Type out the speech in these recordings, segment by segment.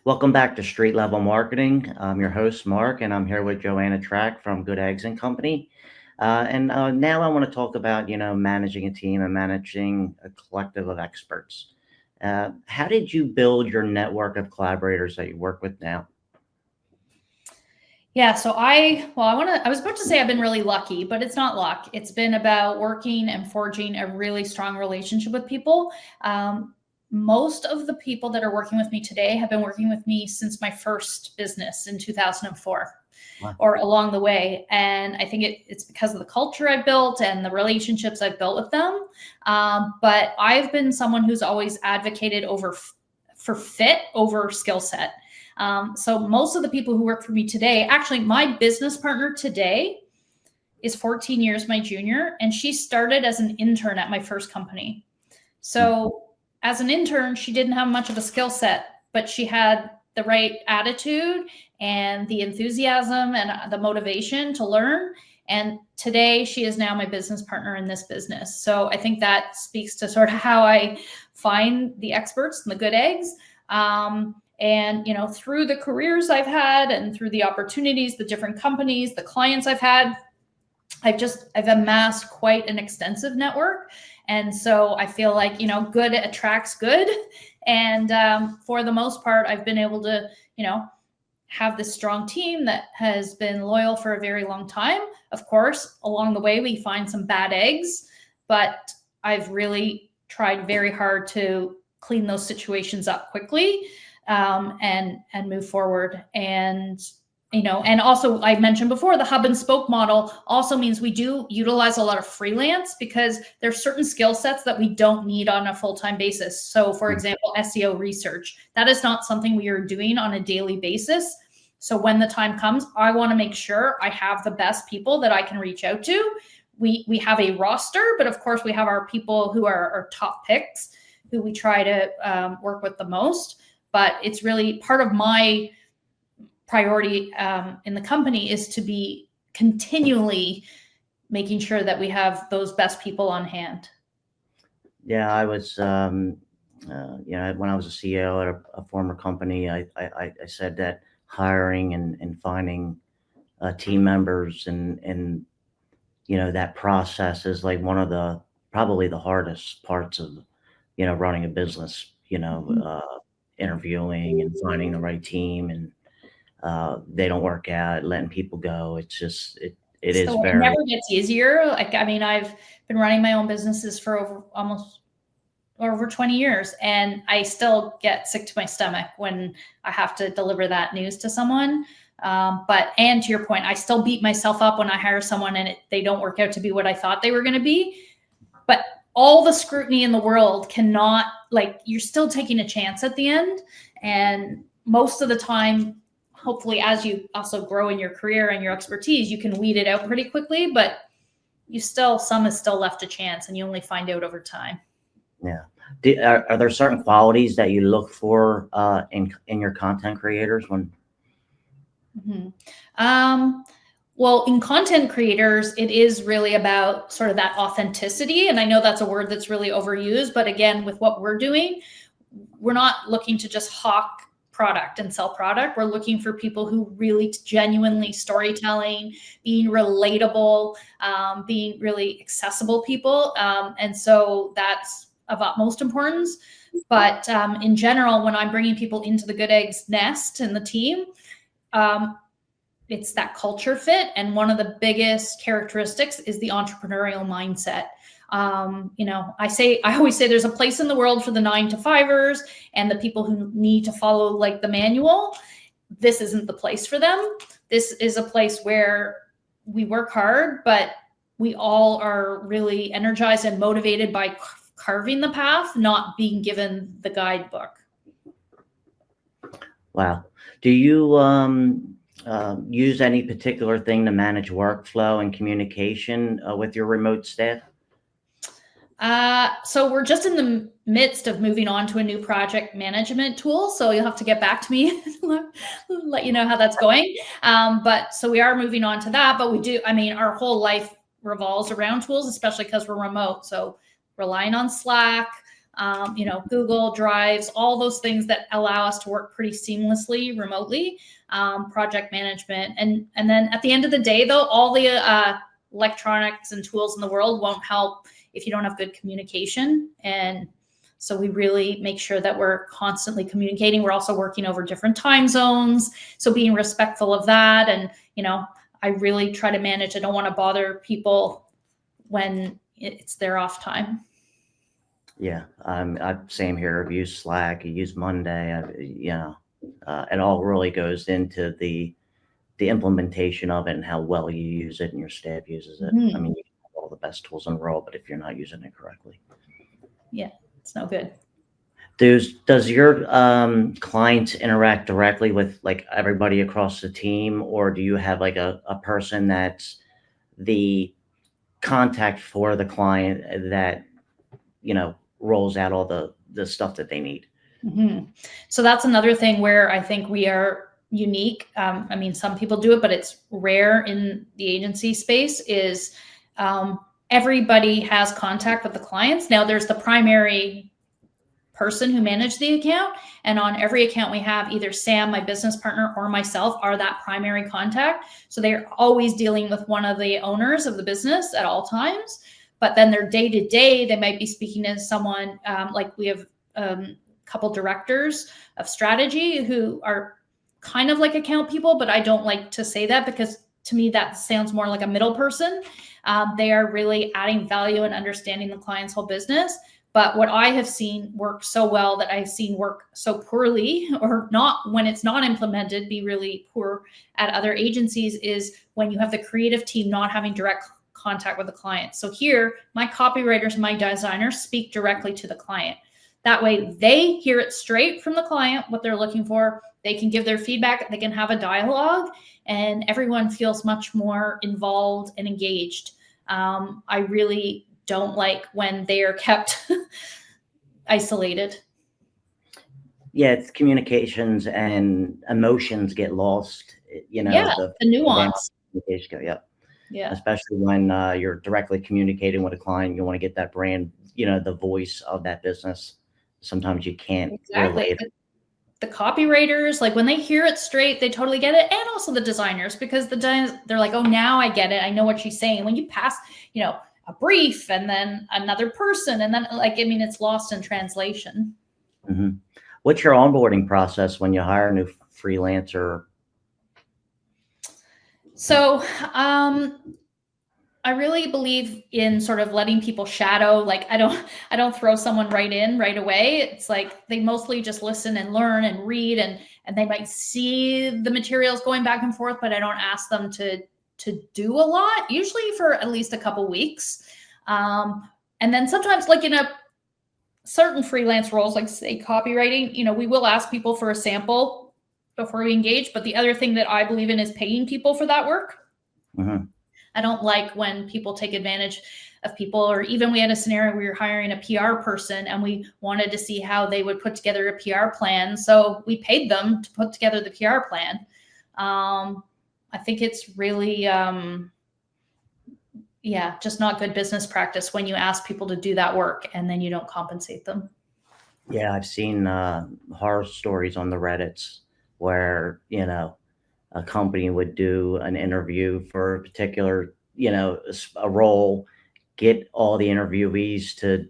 Welcome back to Street Level Marketing. I'm your host, Mark, and I'm here with Joanna Track from Good Eggs and Company. And now I want to talk about, managing a team and managing a collective of experts. How did you build your network of collaborators that you work with now? Yeah, so I was about to say I've been really lucky, but it's not luck. It's been about working and forging a really strong relationship with people. Most of the people that are working with me today have been working with me since my first business in 2004 Wow. or along the way. And I think it's because of the culture I've built and the relationships I've built with them. But I've been someone who's always advocated for fit over skill set. So most of the people who work for me today, actually my business partner today is 14 years my junior, and she started as an intern at my first company. So as an intern, she didn't have much of a skill set, but she had the right attitude and the enthusiasm and the motivation to learn. And today she is now my business partner in this business. So I think that speaks to sort of how I find the experts and the good eggs. And, through the careers I've had and through the opportunities, the different companies, the clients I've had, I've amassed quite an extensive network. And so I feel like, good attracts good. And for the most part, I've been able to, have this strong team that has been loyal for a very long time. Of course, along the way, we find some bad eggs, but I've really tried very hard to clean those situations up quickly. And move forward. And also I mentioned before, the hub and spoke model also means we do utilize a lot of freelance because there's certain skill sets that we don't need on a full-time basis. So for example, SEO research, that is not something we are doing on a daily basis. So when the time comes, I want to make sure I have the best people that I can reach out to. We have a roster, but of course we have our people who are our top picks, who we try to work with the most. But it's really part of my priority in the company is to be continually making sure that we have those best people on hand. Yeah, I was, when I was a CEO at a former company, I said that hiring and finding team members and that process is like one of probably the hardest parts of, running a business, interviewing and finding the right team, and they don't work out, letting people go. It's just, it is So it very, never gets easier. I've been running my own businesses for almost over 20 years, and I still get sick to my stomach when I have to deliver that news to someone. And to your point, I still beat myself up when I hire someone and they don't work out to be what I thought they were going to be. But all the scrutiny in the world cannot, you're still taking a chance at the end. And most of the time, hopefully, as you also grow in your career and your expertise, you can weed it out pretty quickly, but some is still left a chance, and you only find out over time. yeah. Are there certain qualities that you look for in your content creators when? Well, in content creators, it is really about sort of that authenticity. And I know that's a word that's really overused, but again, with what we're doing, we're not looking to just hawk product and sell product. We're looking for people who really genuinely storytelling, being relatable, being really accessible people. And so that's of utmost importance. But in general, when I'm bringing people into the Good Eggs nest and the team, it's that culture fit. And one of the biggest characteristics is the entrepreneurial mindset. I always say there's a place in the world for the 9-to-5ers and the people who need to follow the manual. This isn't the place for them. This is a place where we work hard, but we all are really energized and motivated by carving the path, not being given the guidebook. Wow. Do you use any particular thing to manage workflow and communication with your remote staff? So we're just in the midst of moving on to a new project management tool. So you'll have to get back to me and let you know how that's going. But so we are moving on to that, but our whole life revolves around tools, especially because we're remote. So relying on Slack, Google Drives, all those things that allow us to work pretty seamlessly remotely, project management. And then at the end of the day, though, all the electronics and tools in the world won't help if you don't have good communication. And so we really make sure that we're constantly communicating. We're also working over different time zones, so being respectful of that. And, I really try to manage. I don't want to bother people when it's their off time. Yeah, same here. I've used Slack, I use Monday. It all really goes into the implementation of it and how well you use it and your staff uses it. Mhm. I mean, you have all the best tools in the world, but if you're not using it correctly, Yeah, it's no good. does your clients interact directly with like everybody across the team, or do you have like a person that's the contact for the client that rolls out all the stuff that they need? Mm-hmm. So that's another thing where I think we are unique. Some people do it, but it's rare in the agency space. Is everybody has contact with the clients. Now there's the primary person who managed the account, and on every account we have either Sam, my business partner, or myself are that primary contact. So they're always dealing with one of the owners of the business at all times. But then their day to day, they might be speaking to someone like we have a couple directors of strategy who are kind of like account people, but I don't like to say that because to me that sounds more like a middle person. They are really adding value and understanding the client's whole business. But what I have seen work so well that I've seen work so poorly, or not when it's not implemented, be really poor at other agencies, is when you have the creative team not having direct contact with the client. So here, my copywriters, my designers speak directly to the client. That way they hear it straight from the client, what they're looking for. They can give their feedback, they can have a dialogue, and everyone feels much more involved and engaged. I really don't like when they are kept isolated. Yeah, it's communications and emotions get lost. The nuance. Yeah, especially when you're directly communicating with a client. You want to get that brand, the voice of that business. Sometimes you can't relate. The copywriters, like when they hear it straight, they totally get it. And also the designers, because they're like, oh, now I get it. I know what she's saying. When you pass, a brief and then another person, and then it's lost in translation. Mm-hmm. What's your onboarding process when you hire a new freelancer? So I really believe in sort of letting people shadow. Like I don't throw someone right in right away. It's like they mostly just listen and learn and read, and they might see the materials going back and forth, but I don't ask them to do a lot, usually for at least a couple weeks. And then sometimes, like in a certain freelance roles, like say copywriting, we will ask people for a sample before we engage. But the other thing that I believe in is paying people for that work. Mm-hmm. I don't like when people take advantage of people, or even we had a scenario where we were hiring a PR person and we wanted to see how they would put together a PR plan. So we paid them to put together the PR plan. I think it's really, just not good business practice when you ask people to do that work and then you don't compensate them. Yeah, I've seen horror stories on the Reddits where, a company would do an interview for a particular, a role, get all the interviewees to,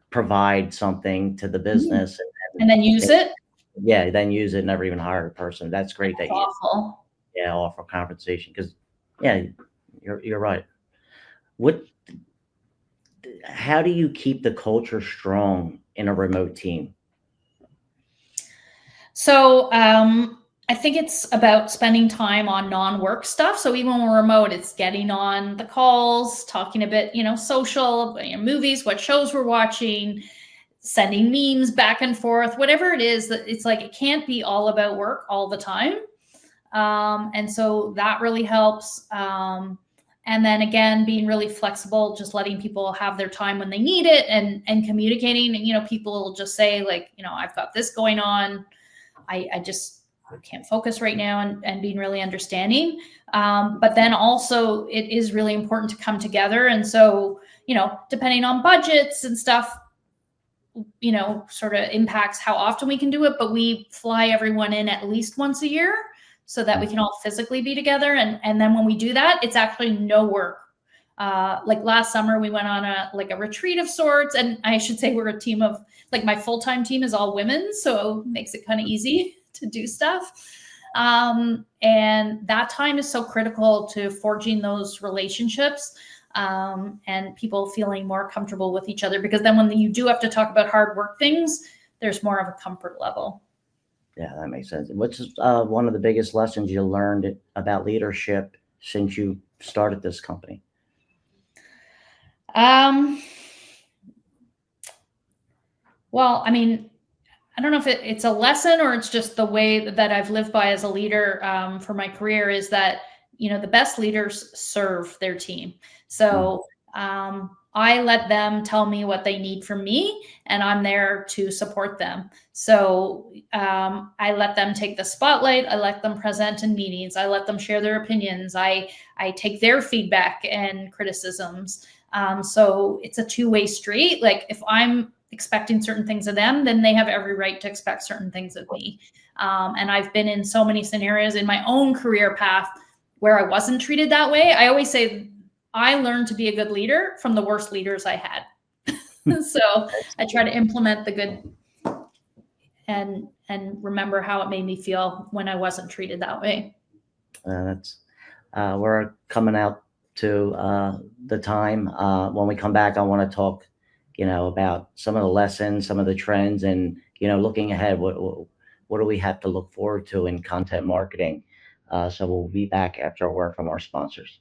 provide something to the business. And then use it? Yeah, then use it, never even hire a person. That's great. That's awful. Offer compensation, because you're right. How do you keep the culture strong in a remote team? So I think it's about spending time on non-work stuff. So even when we're remote, it's getting on the calls, talking a bit, social, movies, what shows we're watching, sending memes back and forth, whatever it is. It's like it can't be all about work all the time. And so that really helps. And then again, being really flexible, just letting people have their time when they need it, and communicating. And, people will just say like, I've got this going on. I just can't focus right now, and being really understanding. But then also it is really important to come together. And so, depending on budgets and stuff, sort of impacts how often we can do it, but we fly everyone in at least once a year so that we can all physically be together. And then when we do that, it's actually no work. Like last summer, we went on a retreat of sorts, and I should say we're a team of, like, my full-time team is all women, so it makes it kind of easy to do stuff. And that time is so critical to forging those relationships, and people feeling more comfortable with each other, because then when you do have to talk about hard work things, there's more of a comfort level. Yeah, that makes sense. What's one of the biggest lessons you learned about leadership since you started this company? Well, I mean, I don't know if it's a lesson or it's just the way that I've lived by as a leader, for my career, is that, the best leaders serve their team. So I let them tell me what they need from me, and I'm there to support them. So I let them take the spotlight. I let them present in meetings. I let them share their opinions. I take their feedback and criticisms. So it's a two-way street. Like, if I'm expecting certain things of them, then they have every right to expect certain things of me. And I've been in so many scenarios in my own career path where I wasn't treated that way. I always say I learned to be a good leader from the worst leaders I had. So I try to implement the good and remember how it made me feel when I wasn't treated that way. We're coming out to the time. When we come back, I want to talk, about some of the lessons, some of the trends, and, looking ahead, what do we have to look forward to in content marketing? So we'll be back after a word from our sponsors.